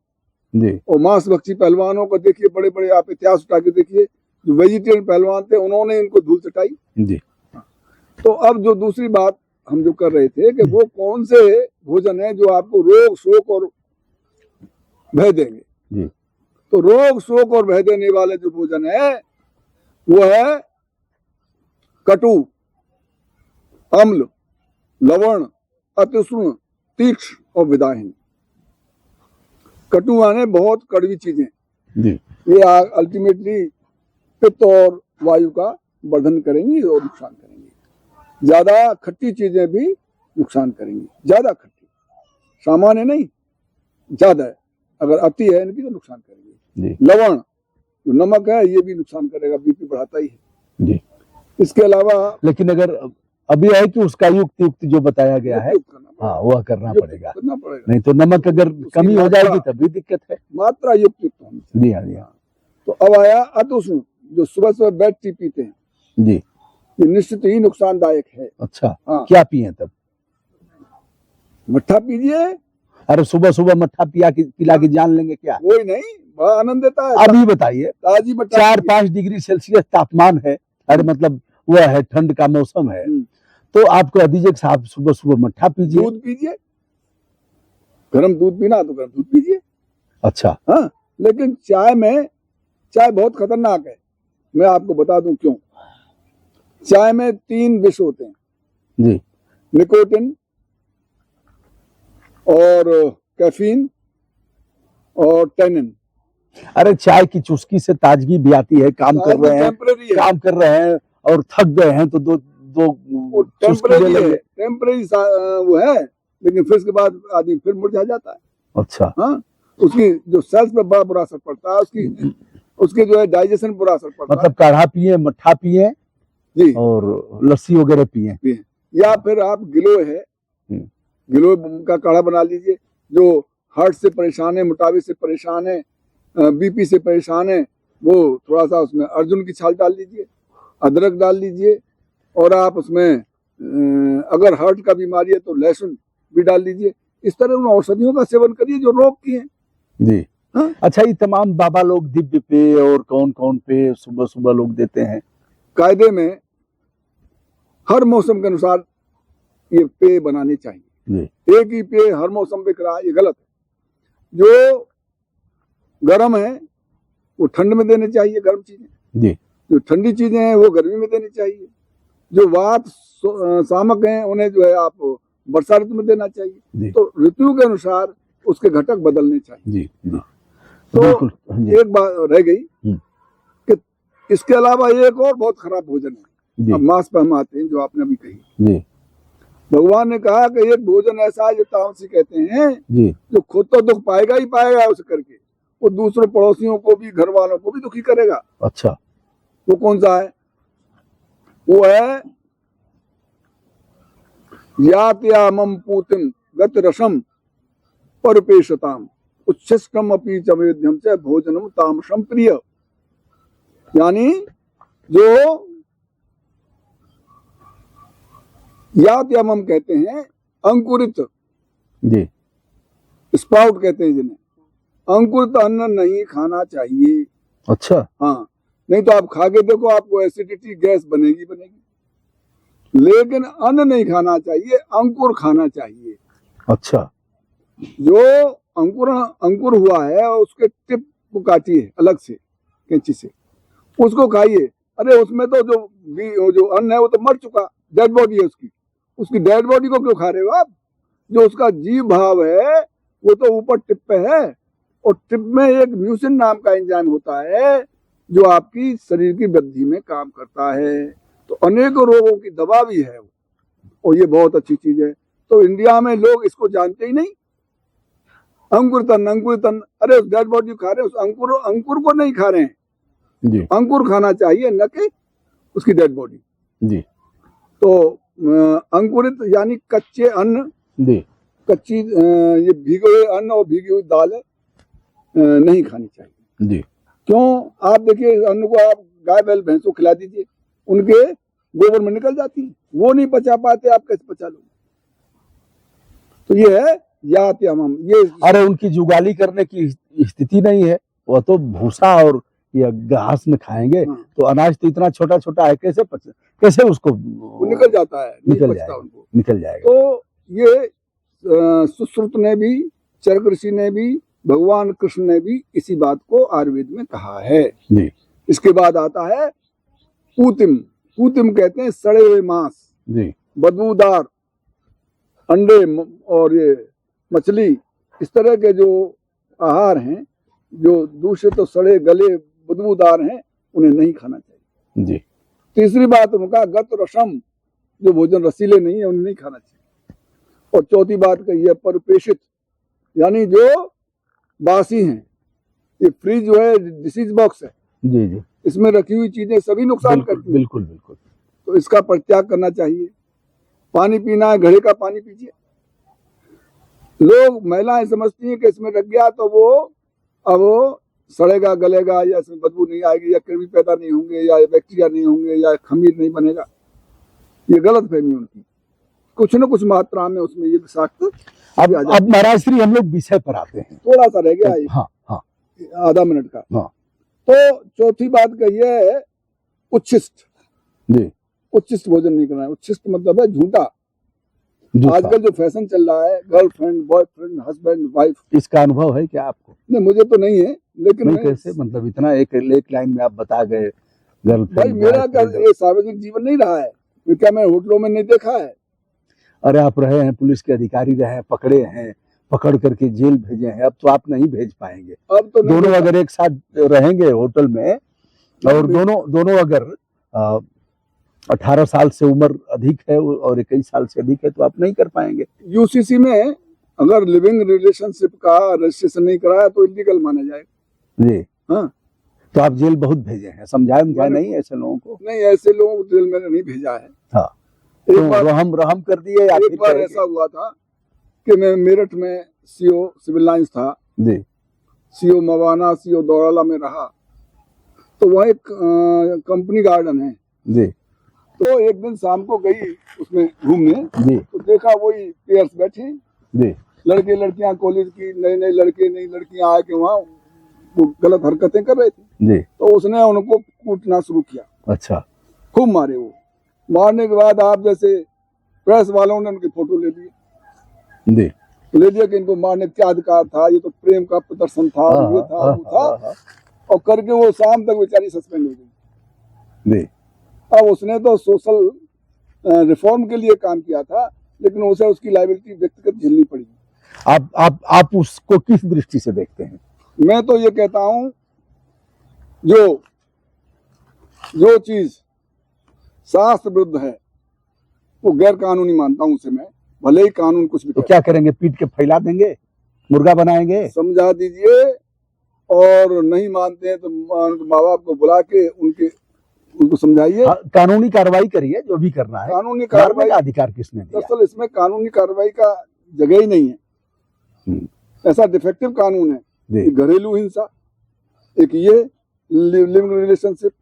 जी और मांस भक्षी पहलवानों को देखिए, बड़े बड़े आप इतिहास उठा के देखिए, जो वेजिटेरियन पहलवान थे उन्होंने इनको धूल चटाई। जी तो अब जो दूसरी बात हम जो कर रहे थे कि वो कौन से भोजन है जो आपको रोग शोक और भय देंगे। जी तो रोग शोक और भय देने वाले जो भोजन है वो है कटु, अम्ल, लवण, अतिउष्ण, तीक्ष्ण और विदाहीन। कटु माने बहुत कड़वी चीजें, जी ये अल्टीमेटली पित्त और वायु का वर्धन करेंगी और नुकसान करेंगी। ज्यादा खट्टी चीजें भी नुकसान करेंगी, ज्यादा खट्टी, सामान्य नहीं, ज्यादा है, अगर अति है इनकी तो नुकसान करेंगी। जी लवण जो नमक है ये भी नुकसान करेगा, बीपी बढ़ाता ही है। जी इसके अलावा लेकिन अगर अभी है कि उसका युक्त युक्त जो बताया गया है, उपयोग करना पड़ेगा, हाँ वह करना युक्त पड़ेगा, करना पड़ेगा। नहीं तो नमक अगर कमी हो जाएगी तब भी दिक्कत है। मात्रा युक्त युक्त होनी चाहिए। जी हाँ जी हाँ तो अब आया अतिउष्ण, जो सुबह सुबह बेड टी पीते हैं, जी। ये निश्चित ही नुकसानदायक है। अच्छा हाँ। क्या पिए तब? मट्ठा पीजिए। अरे सुबह सुबह मट्ठा पिला के जान लेंगे क्या? कोई नहीं, बड़ा आनंद देता है। अभी बताइए, ताजी मट्ठा 4-5 डिग्री सेल्सियस तापमान है, अरे मतलब वह है ठंड का मौसम है, तो आपको कह दीजिए साहब सुबह सुबह मट्ठा पीजिए। दूध पीजिए, गर्म दूध पीना तो गर्म दूध पीजिए। अच्छा हाँ, लेकिन चाय बहुत खतरनाक है, मैं आपको बता दूं क्यों। चाय में 3 विष होते हैं जी, निकोटिन और कैफीन और टैनिन। अरे चाय की चुस्की से ताजगी भी आती है, काम कर रहे हैं और थक गए हैं तो दो चुस्की ले लेंगे। टेम्परेरी वो है, लेकिन फिर उसके बाद आदमी फिर मुरझा जाता है। अच्छा हाँ, उसकी जो सेल्स पे बड़ा बुरा असर पड़ता है, उसकी जो है डाइजेशन बुरा असर पड़ता है। मतलब काढ़ा पिए, मट्ठा पिए जी और लस्सी वगैरह पिए, या फिर आप गिलोय का काढ़ा बना लीजिए। जो हार्ट से परेशान है, मोटापे से परेशान है, बीपी से परेशान है, वो थोड़ा सा उसमें अर्जुन की छाल डाल लीजिए, अदरक डाल लीजिए, और आप उसमें अगर हार्ट का बीमारी है तो लहसुन भी डाल लीजिए। इस तरह उन औषधियों का सेवन करिए जो रोग की हैं। जी हाँ? अच्छा, ये तमाम बाबा लोग दिव्य पेय और कौन कौन पेय सुबह सुबह लोग देते हैं? कायदे में हर मौसम के अनुसार ये पेय बनाने चाहिए जी। एक ही पेय हर मौसम पे करा, ये गलत है। जो गर्म है वो ठंड में देने चाहिए, गर्म चीजें। जी। जो ठंडी चीजें हैं वो गर्मी में देनी चाहिए। जो वात सामक हैं उन्हें जो है आप वर्षा ऋतु में देना चाहिए। तो ऋतु के अनुसार उसके घटक बदलने चाहिए। जी जी। तो एक बात रह गई कि इसके अलावा एक और बहुत खराब भोजन है। अब मांस पर हम आते हैं, जो आपने अभी कही जी। भगवान ने कहा कि एक भोजन ऐसा है जो तामसी कहते हैं जी, जो खुद तो दुख पाएगा ही पाएगा उसे करके, वो दूसरों पड़ोसियों को भी, घर वालों को भी दुखी करेगा। अच्छा, वो कौन सा है? वो है यात्यामम पूतिम गत रसम परपेशताम उच्छिष्टम अपि चमेध्यम से भोजनम तामसम प्रिय। यानी जो यात्यामम कहते हैं अंकुरित, जी, स्प्राउट कहते हैं जिन्हें, अंकुरित अन्न नहीं खाना चाहिए। अच्छा, हाँ, नहीं तो आप खा के देखो, आपको एसिडिटी गैस बनेगी। लेकिन अन्न नहीं खाना चाहिए, अंकुर खाना चाहिए। अच्छा, जो अंकुर हुआ है उसके टिप को काटिए अलग से कैंची से, उसको खाइए। अरे उसमें तो जो अन्न है वो तो मर चुका, डेड बॉडी है उसकी डेड बॉडी को क्यों खा रहे हो आप? जो उसका जीव भाव है वो तो ऊपर टिप पे है, और टिप में एक म्यूसिन नाम का एंजाइम होता है जो आपकी शरीर की वृद्धि में काम करता है। तो अनेकों रोगों की दवा भी है और ये बहुत अच्छी चीज है। तो इंडिया में लोग इसको जानते ही नहीं। अंकुरितन, अरे उस डेड बॉडी खा रहे हैं, उस अंकुर को नहीं खा रहे हैं जी। अंकुर खाना चाहिए, न कि उसकी डेड बॉडी जी। तो अंकुरित यानी कच्चे अन्न, कच्ची ये भीगे हुए अन्न और भीगी हुई दालें नहीं खानी चाहिए जी। क्यों? आप देखिए, अन्न को आप गाय बैल भैंसों खिला दीजिए, उनके गोबर में निकल जाती है, वो नहीं पचा पाते, आप कैसे पचा लोगे? तो ये है यात यमम, ये अरे उनकी जुगाली करने की स्थिति नहीं है, वो तो भूसा और ये घास में खाएंगे। हाँ। तो अनाज तो इतना छोटा छोटा है, कैसे उसको वो निकल जाता है, नहीं निकल पचता जाएगा, उनको। निकल जाएगा। तो ये सुश्रुत ने भी, चरक ऋषि ने भी, भगवान कृष्ण ने भी इसी बात को आयुर्वेद में कहा है। जी इसके बाद आता है पूतिम। पूतिम कहते हैं सड़े हुए मांस, जी बदबूदार अंडे और ये मछली, इस तरह के जो आहार हैं जो दूषित तो सड़े गले बदबूदार हैं, उन्हें नहीं खाना चाहिए। जी। तीसरी बात उनका गत रसम, जो भोजन रसीले नहीं है उन्हें नहीं खाना चाहिए। और चौथी बात कही है परिपेषित, यानी जो बासी हैं। ये फ्रिज जो है डिसीज बॉक्स है, जी जी इसमें रखी हुई चीजें सभी नुकसान करती हैं, बिल्कुल बिल्कुल। तो इसका परित्याग करना चाहिए। पानी पीना है, घड़े का पानी पीजिए। लोग, महिलाएं समझती हैं कि इसमें रख गया तो वो अब सड़ेगा गलेगा, या इसमें बदबू नहीं आएगी, या कृमि पैदा नहीं होंगे, या बैक्टीरिया नहीं होंगे, या खमीर नहीं बनेगा। ये गलत फहमी उनकी। कुछ न कुछ मात्रा में उसमें ये विषाक्त। अब महाराज श्री हम लोग विषय पर आते हैं, थोड़ा सा रह गया, हाँ हाँ आधा मिनट का। हाँ। तो चौथी बात कही है उच्छिष्ट। जी। उच्छिष्ट भोजन नहीं करना है। उच्छिष्ट मतलब है झूठा। जूठा। आजकल जो फैशन चल रहा है, गर्लफ्रेंड, बॉयफ्रेंड, हस्बैंड, वाइफ, इसका अनुभव है क्या आपको? नहीं, मुझे तो नहीं है, लेकिन नहीं, मैं, कैसे मतलब इतना एक लाइन में आप बता गए भाई गर्लफ्रेंड मेरा ये सार्वजनिक जीवन नहीं रहा है। क्या मैं होटलों में नहीं देखा है? अरे आप रहे हैं, पुलिस के अधिकारी रहे हैं, पकड़े हैं, पकड़ करके जेल भेजे हैं, अब तो आप नहीं भेज पाएंगे। अब तो नहीं दोनों अगर एक साथ रहेंगे होटल में, और दोनों अगर 18 साल से उम्र अधिक है और 21 साल से अधिक है, तो आप नहीं कर पाएंगे। यूसीसी में अगर लिविंग रिलेशनशिप का रजिस्ट्रेशन नहीं कराया तो इलीगल माना जाएगा। जी हाँ। तो आप जेल बहुत भेजे हैं, समझाए नहीं ऐसे लोगों को? नहीं, ऐसे लोगों को जेल मैंने नहीं भेजा है। हाँ। एक तो बार रहम कर दिए या एक बार ऐसा हुआ था कि मैं मेरठ में सीओ सिविल लाइंस था जी, सीओ मवाना, सीओ दौराला में रहा। तो वहाँ एक कंपनी गार्डन है जी तो एक दिन शाम को गई उसमें घूमने, जी तो देखा वही पेयर्स बैठे, जी लड़के लड़कियां कॉलेज की, नए नए लड़के नई लड़कियां आके वहाँ वो गलत हरकतें कर रहे थे। जी। तो उसने उनको कूटना शुरू किया। अच्छा। खूब मारे। वो मारने के बाद आप जैसे प्रेस वालों ने उनकी फोटो ले ली, जी ले दिया कि इनको मारने का क्या अधिकार था, ये तो प्रेम का प्रदर्शन था, और ये था वो था, और करके वो शाम तक बेचारी सस्पेंड हो गई। जी। अब उसने तो सोशल रिफॉर्म के लिए काम किया था, लेकिन उसे उसकी लायबिलिटी व्यक्तिगत झेलनी पड़ी। आप उसको किस दृष्टि से देखते हैं? मैं तो ये कहता हूं, जो चीज शास्त्र विरुद्ध है वो गैर कानूनी मानता हूं उसे मैं, भले ही कानून कुछ भी तो क्या करेंगे? पीट के फैला देंगे, मुर्गा बनाएंगे? समझा दीजिए, और नहीं मानते हैं तो माँ बाप को बुला के उनको समझाइए। कानूनी कार्रवाई करिए, जो भी करना है। कानूनी कार्रवाई का अधिकार किसने दिया? दरअसल इसमें कानूनी कार्रवाई का जगह ही नहीं है। ऐसा डिफेक्टिव कानून है। एक घरेलू हिंसा, एक ये लिविंग रिलेशनशिप,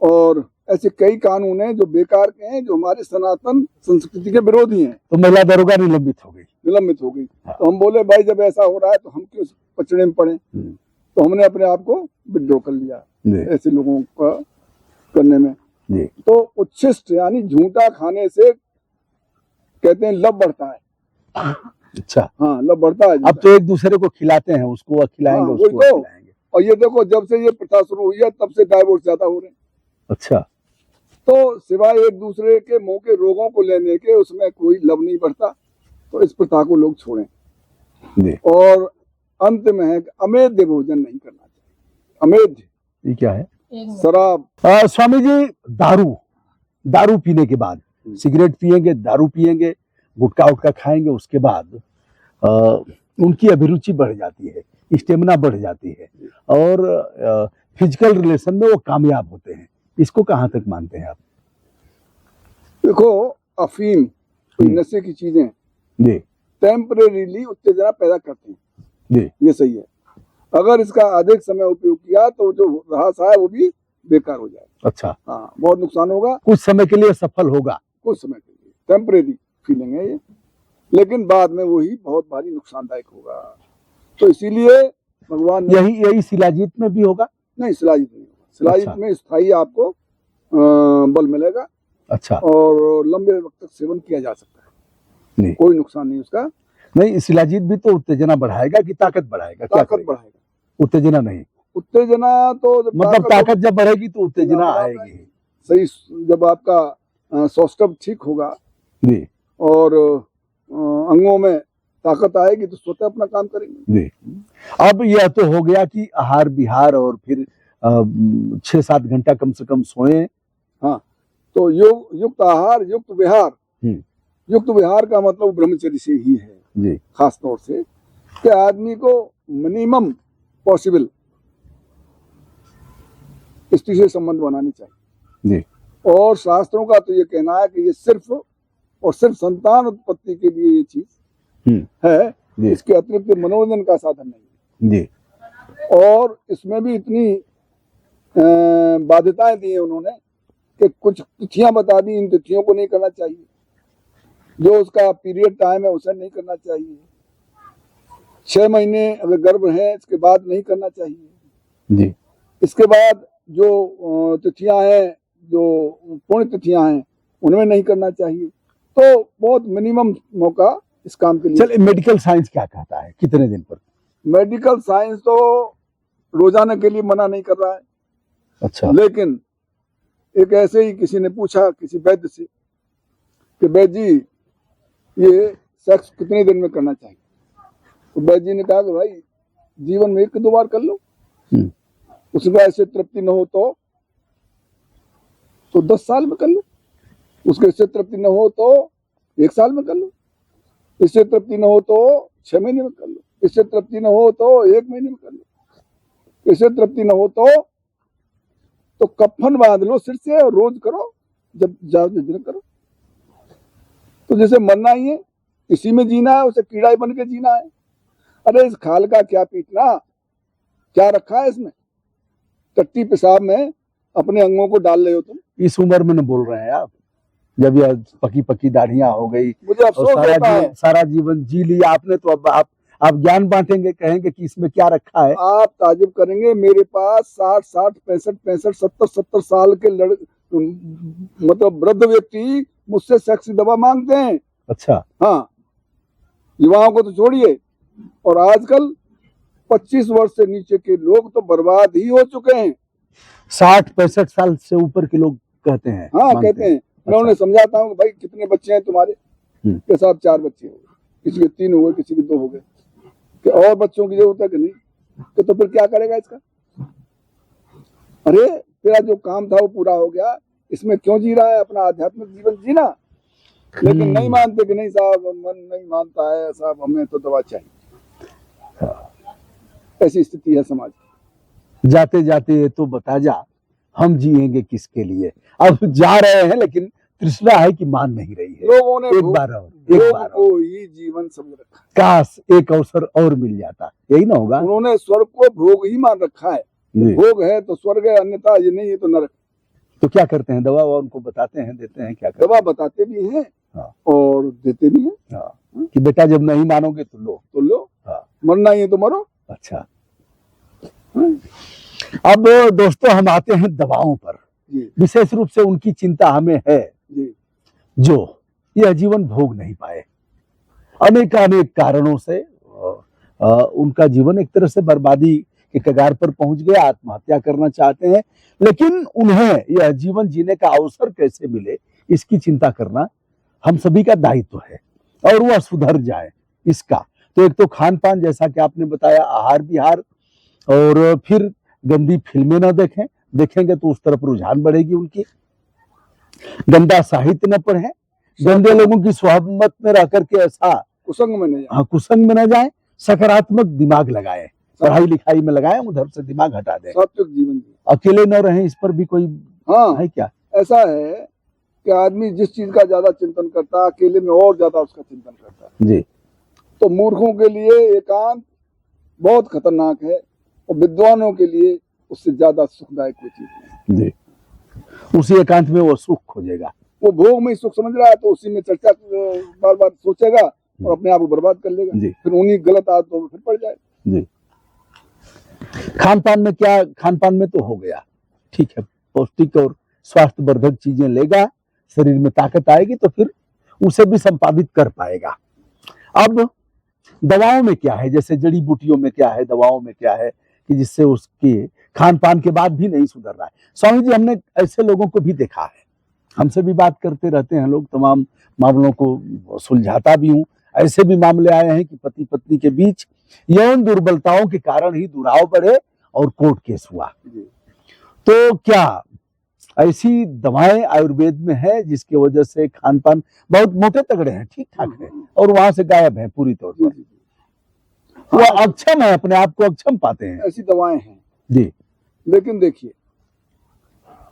और ऐसे कई कानून हैं जो बेकार के हैं, जो हमारे सनातन संस्कृति के विरोधी हैं। तो महिला दरोगा निलंबित हो गई। तो हम बोले भाई जब ऐसा हो रहा है तो हम क्यों पचड़े में पड़े, तो हमने अपने आप को विड्रॉ कर लिया ऐसे लोगों का करने में। तो उच्छिष्ट यानी झूठा खाने से कहते हैं लब बढ़ता है। अच्छा। हाँ, लब बढ़ता है। अब तो एक दूसरे को खिलाते हैं, उसको खिलाएंगे, हाँ, उसको खिलाएंगे। और ये देखो जब से ये प्रथा शुरू हुई है तब से डाइवोर्स ज्यादा हो रहे हैं। अच्छा। तो सिवाय एक दूसरे के मुंह के रोगों को लेने के उसमें कोई लब नहीं बढ़ता। तो इस प्रथा को लोग छोड़ें। और अंत में है कि अमेध्य भोजन नहीं करना चाहिए। अमेध्य ये क्या है? शराब। स्वामी जी, दारू पीने के बाद सिगरेट पिएंगे, दारू पिएंगे, गुटखा उटखा खाएंगे, उसके बाद उनकी अभिरुचि बढ़ जाती है, स्टेमिना बढ़ जाती है, और फिजिकल रिलेशन में वो कामयाब होते हैं। इसको कहाँ तक मानते हैं आप? देखो, अफीम, नशे की चीजें जी टेम्परेरीली उत्तेजना पैदा करती हैं। जी, ये सही है। अगर इसका अधिक समय उपयोग किया तो जो रहा है वो भी बेकार हो जाएगा। अच्छा, हाँ, बहुत नुकसान होगा। कुछ समय के लिए सफल होगा, कुछ समय के लिए टेम्परेरी फीलिंग है ये, लेकिन बाद में वही बहुत भारी नुकसानदायक होगा। तो इसीलिए भगवान ने यही शिलाजीत में भी होगा। नहीं, शिलाजीत नहीं होगा। शिलाजीत अच्छा। में स्थायी आपको बल मिलेगा अच्छा, और लंबे वक्त तक सेवन किया जा सकता है, नहीं कोई नुकसान नहीं उसका। नहीं, शिलाजीत भी तो उत्तेजना बढ़ाएगा कि ताकत बढ़ाएगा? क्या ताकत करेगा? बढ़ाएगा। उत्तेजना नहीं, उत्तेजना तो जब मतलब ताकत ताकत जब बढ़ेगी तो उत्तेजना आएगी। सही, जब आपका सौष्ठव ठीक होगा जी और अंगों में ताकत आएगी तो स्वतः अपना काम करेंगे। जी। अब यह तो हो गया कि आहार विहार और फिर 6-7 घंटा कम से कम सोएं। हाँ, तो युक्त आहार युक्त विहार, युक्त विहार का मतलब ब्रह्मचर्य से ही है जी। खास तौर से, कि आदमी को मिनिमम पॉसिबल स्त्री से संबंध बनानी चाहिए जी। और शास्त्रों का तो ये कहना है कि ये सिर्फ और सिर्फ संतान उत्पत्ति के लिए ये चीज है, इसके अतिरिक्त मनोरंजन का साधन नहीं है जी। और इसमें भी इतनी बाध्यताएं दी है उन्होंने कि कुछ तिथियां बता दी, इन तिथियों को नहीं करना चाहिए, जो उसका पीरियड टाइम है उसे नहीं करना चाहिए, 6 महीने अगर गर्भ है इसके बाद नहीं करना चाहिए जी। इसके बाद जो तिथियां हैं, जो पुण्य तिथियां हैं, उनमें नहीं करना चाहिए। तो बहुत मिनिमम मौका इस काम के लिए। चल, मेडिकल साइंस क्या कहता है, कितने दिन पर? मेडिकल साइंस तो रोजाना के लिए मना नहीं कर रहा है। अच्छा। लेकिन एक ऐसे ही किसी ने पूछा किसी वैद्य से कि वैद्य जी ये सेक्स कितने दिन में करना चाहिए, तो वैद्य जी ने कहा कि भाई जीवन में 1-2 बार कर लो, उसके ऐसे तृप्ति न हो तो 10 साल में कर लो, उसके इससे तृप्ति न हो तो 1 साल में कर लो, इससे तृप्ति न हो तो 6 महीने में कर लो, इससे तृप्ति न हो तो 1 महीने में कर लो, इससे तृप्ति न हो तो कफन बांध लो सिर से और रोज करो, जब जाओ दिन करो। तो जैसे मरना ही है, इसी में जीना है, उसे कीड़ा ही बन के जीना है। अरे इस खाल का क्या पीटना, क्या रखा है इसमें, टट्टी पेशाब में अपने अंगों को डाल रहे हो तुम। इस उम्र में न बोल रहे हैं आप, जब यह पकी पकी दाढ़ियां हो गई, मुझे अफसोस होता है। सारा जीवन जी लिया आपने, तो अब आप ज्ञान बांटेंगे, कहेंगे कि इसमें क्या रखा है। आप ताजुब करेंगे, मेरे पास 60, 65, 70 साल के मतलब वृद्ध व्यक्ति मुझसे सेक्स दवा मांगते हैं। अच्छा। हाँ, युवाओं को तो छोड़िए, और आजकल 25 वर्ष से नीचे के लोग तो बर्बाद ही हो चुके हैं। 60-65 साल से ऊपर के लोग कहते हैं। हाँ, कहते हैं। मैं उन्हें समझाता हूँ भाई कितने बच्चे हैं तुम्हारे, के साथ 4 बच्चे हो गए, किसी के 3 हो गए, किसी के 2 हो गए, कि और बच्चों की जरूरत है कि नहीं, कि तो फिर क्या करेगा इसका। अरे तेरा जो काम था वो पूरा हो गया, इसमें क्यों जी रहा है अपना आध्यात्मिक जीवन जीना। लेकिन नहीं मानते कि नहीं साहब, मन नहीं मानता है साहब, हमें तो दवा चाहिए। ऐसी स्थिति है समाज की। जाते जाते ये तो बता जा, हम जिएंगे किसके लिए। अब जा रहे हैं लेकिन तृष्णा है कि मान नहीं रही है। लोगों ने एक बार को ही जीवन समझ रखा, काश एक अवसर और मिल जाता, यही ना होगा। उन्होंने स्वर्ग को भोग ही मान रखा है, भोग है तो स्वर्ग है, अन्यथा ये नहीं है तो नरक। तो क्या करते हैं, दवा उनको बताते हैं, देते हैं, क्या करते दवा बताते भी हैं। हाँ। और देते भी हैं। हाँ। कि बेटा जब नहीं मानोगे तो लो। हाँ। मरना ही है तो मरो। अच्छा। अब दोस्तों हम आते हैं दवाओं पर। विशेष रूप से उनकी चिंता हमें है जो यह जीवन भोग नहीं पाए, अनेक कारणों से उनका जीवन एक तरह से बर्बादी के कगार पर पहुंच गया, आत्महत्या करना चाहते हैं, लेकिन उन्हें यह जीवन जीने का अवसर कैसे मिले इसकी चिंता करना हम सभी का दायित्व है, और वह सुधर जाए इसका। तो एक तो खान पान, जैसा कि आपने बताया, आहार विहार, और फिर गंदी फिल्में न देखेंगे तो उस तरफ रुझान बढ़ेगी उनकी, गंदा साहित्य न पढ़े, गंदे लोगों की सोहबत में रह करके ऐसा कुसंग में न जाए, सकारात्मक दिमाग लगाए, पढ़ाई लिखाई में लगाए, उधर से दिमाग हटा दें, सात्विक जीवन, अकेले न रहें, इस पर भी कोई है क्या? ऐसा है कि आदमी जिस चीज का ज्यादा चिंतन करता है, अकेले में और ज्यादा उसका चिंतन करता है जी। तो मूर्खों के लिए एकांत बहुत खतरनाक है, और विद्वानों के लिए उससे ज्यादा सुखदायक कोई चीज नहीं। जी, उसी एकांत में वो सुख खोजेगा। वो भोग में सुख समझ रहा है तो उसी में चर्चा बार बार सोचेगा और अपने आप को बर्बाद कर लेगा, जी। फिर उन्हीं गलत आदतों में फिर पड़ जाए। जी, खान पान में क्या, खान पान में तो हो गया ठीक है, पौष्टिक और स्वास्थ्यवर्धक चीजें लेगा, शरीर में ताकत आएगी तो फिर उसे भी संपादित कर पाएगा। अब दवाओं में क्या है, जैसे जड़ी बूटियों में क्या है, दवाओं में क्या है कि जिससे उसके खान पान के बाद भी नहीं सुधर रहा है। स्वामी जी, हमने ऐसे लोगों को भी देखा है, हमसे भी बात करते रहते हैं लोग, तमाम मामलों को सुलझाता भी हूं। ऐसे भी मामले आए हैं कि पति पत्नी के बीच यौन दुर्बलताओं के कारण ही दुराव बढ़े और कोर्ट केस हुआ। तो क्या ऐसी दवाएं आयुर्वेद में है जिसकी वजह से खान पान बहुत मोटे तगड़े हैं, ठीक ठाक है, और वहां से गायब है पूरी तौर पर, वो अक्षम है, अपने आप को अक्षम पाते हैं? ऐसी दवाएं हैं जी। लेकिन देखिए,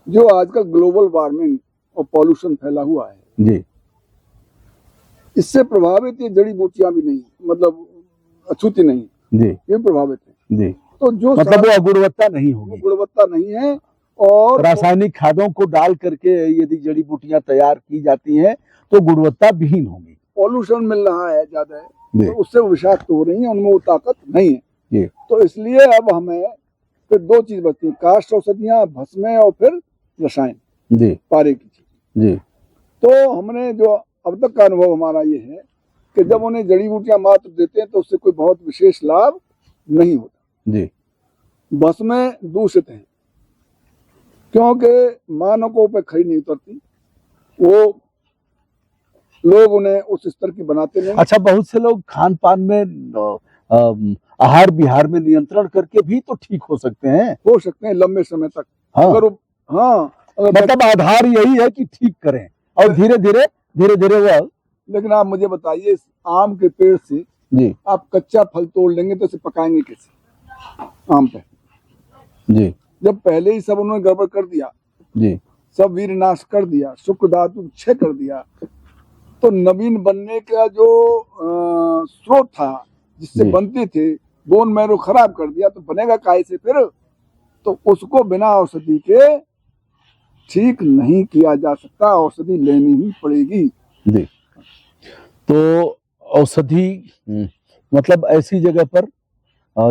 जो आजकल ग्लोबल वार्मिंग और पॉल्यूशन फैला हुआ है जी, इससे प्रभावित ये जड़ी बूटियां भी नहीं, मतलब अछूती नहीं, जी, ये प्रभावित है। जी, तो जो मतलब वो गुणवत्ता नहीं होगी, गुणवत्ता नहीं है, और रासायनिक खादों को डाल करके यदि जड़ी बूटियां तैयार की जाती हैं तो गुणवत्ता विहीन होगी। पॉल्यूशन मिल रहा है ज्यादा, जी, तो उससे वो विषाक्त हो रही है, उनमें वो ताकत नहीं है। जी, तो इसलिए अब हमें फिर दो चीज बचती है, काष्ठ औषधियां, भस्में और फिर रसायन, जी, पारे की चीज। जी, तो हमने जो अब तक का अनुभव हमारा ये है कि जब उन्हें जड़ी बूटियां मात्र देते हैं तो उससे कोई बहुत विशेष लाभ नहीं होता। जी, भस्में दूषित हैं क्योंकि मानकों पे खरी नहीं उतरती, वो लोग उन्हें उस स्तर की बनाते नहीं। अच्छा, बहुत से लोग खान पान में आहार विहार में नियंत्रण करके भी तो ठीक हो सकते हैं, हो सकते हैं लंबे समय तक। हाँ, अगर मतलब आधार यही है कि ठीक करें और धीरे धीरे वह। लेकिन आप मुझे बताइए, इस आम के पेड़ से जी, आप कच्चा फल तोड़ लेंगे तो इसे पकाएंगे कैसे आम पे? जी, जब पहले ही सब उन्होंने गड़बड़ कर दिया, जी, सब वीर नाश कर दिया, शुक्र धातु क्षय कर दिया, तो नवीन बनने का जो स्रोत था जिससे जी। बनते थे, बोन मैरो खराब कर दिया, तो बनेगा काय से फिर? तो उसको बिना औषधि के ठीक नहीं किया जा सकता, औषधि लेनी ही पड़ेगी। जी, तो औषधि मतलब ऐसी जगह पर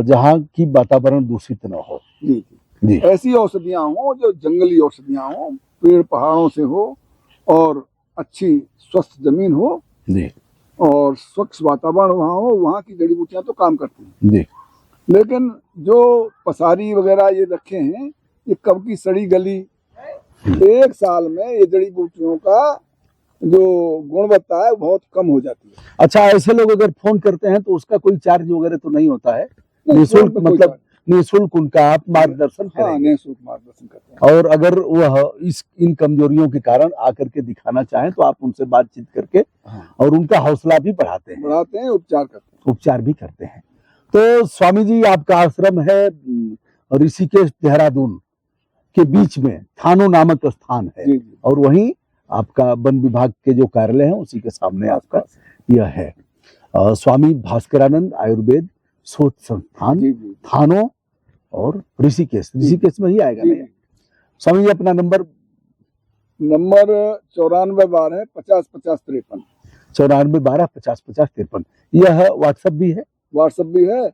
जहाँ की वातावरण दूषित न हो। जी, जी, ऐसी औषधियां हो जो जंगली औषधियां हो, पेड़ पहाड़ों से हो, और अच्छी स्वस्थ जमीन हो, जी, और स्वच्छ वातावरण वहाँ हो, वहाँ की जड़ी बूटियां तो काम करती हैं। जी, लेकिन जो पसारी वगैरह ये रखे हैं, ये कब की सड़ी गली, एक साल में ये जड़ी बूटियों का जो गुणवत्ता है बहुत कम हो जाती है। अच्छा, ऐसे लोग अगर फोन करते हैं तो उसका कोई चार्ज वगैरह तो नहीं होता है? निःशुल्क, कोई मतलब चार्ज निःशुल्क उनका आप मार्गदर्शन हाँ, करेंगे? निःशुल्क मार्गदर्शन करते हैं। और अगर वह इन कमजोरियों के कारण आकर के दिखाना चाहें तो आप उनसे बातचीत करके और उनका हौसला भी बढ़ाते हैं, उपचार करते हैं। उपचार भी करते हैं। तो स्वामी जी, आपका आश्रम है ऋषिकेश देहरादून के बीच में, थानो नामक स्थान है, जी, जी। और वहीं आपका वन विभाग के जो कार्यालय है उसी के सामने आपका यह है स्वामी भास्करानंद आयुर्वेद शोध संस्थान, जी, जी। थानो और ऋषिकेश में ही आएगा जी, ना? जी। स्वामी जी, अपना नंबर 9412 50 50 53। 9412 50 50 53। यह व्हाट्सएप भी है? व्हाट्सएप भी है।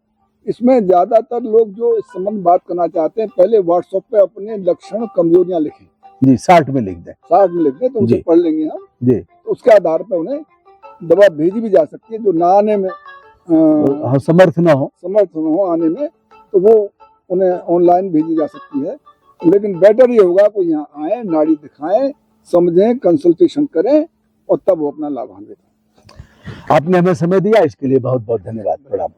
इसमें ज्यादातर लोग जो इस संबंध बात करना चाहते हैं, पहले व्हाट्सएप पे अपने लक्षण कमजोरियां लिखें, जी, 60 में लिख दें। 60 में लिख दें तो उसे जी। पढ़ लेंगे हम। जी, तो उसके आधार पर उन्हें दवा भेजी भी जा सकती है, जो ना आने में समर्थ न हो, समर्थ न हो आने में, तो वो उन्हें ऑनलाइन भेजी जा सकती है। लेकिन बेटर ये होगा कोई यहाँ आए, नाड़ी दिखाएं, समझें, कंसल्टेशन करें, और तब वो अपना लाभान्वित हो। आपने हमें समय दिया, इसके लिए बहुत बहुत धन्यवाद। प्रणाम।